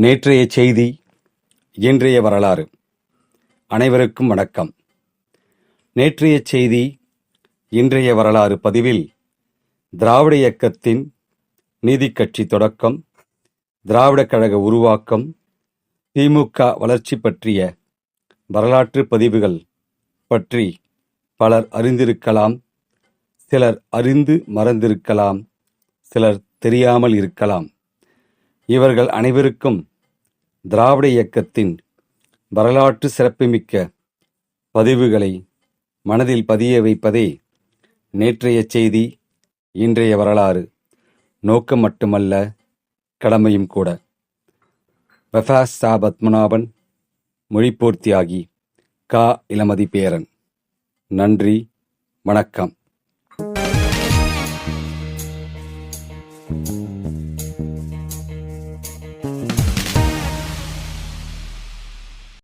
நேற்றைய செய்தி, இன்றைய வரலாறு. அனைவருக்கும் வணக்கம். நேற்றைய செய்தி, இன்றைய வரலாறு பதிவில் திராவிட இயக்கத்தின் நீதிக் கட்சி தொடக்கம், திராவிடக் கழக உருவாக்கம், திமுக வளர்ச்சி பற்றிய வரலாற்று பதிவுகள் பற்றி பலர் அறிந்திருக்கலாம், சிலர் அறிந்து மறந்திருக்கலாம், சிலர் தெரியாமல் இருக்கலாம். இவர்கள் அனைவருக்கும் திராவிட இயக்கத்தின் வரலாற்று சிறப்புமிக்க பதிவுகளை மனதில் பதிய வைப்பதே நேற்றைய செய்தி, இன்றைய வரலாறு நோக்கம் மட்டுமல்ல, கடமையும் கூட. ச. பத்மநாபன், மொழிப்போர் தியாகி க. இளமதி பேரன். நன்றி, வணக்கம்.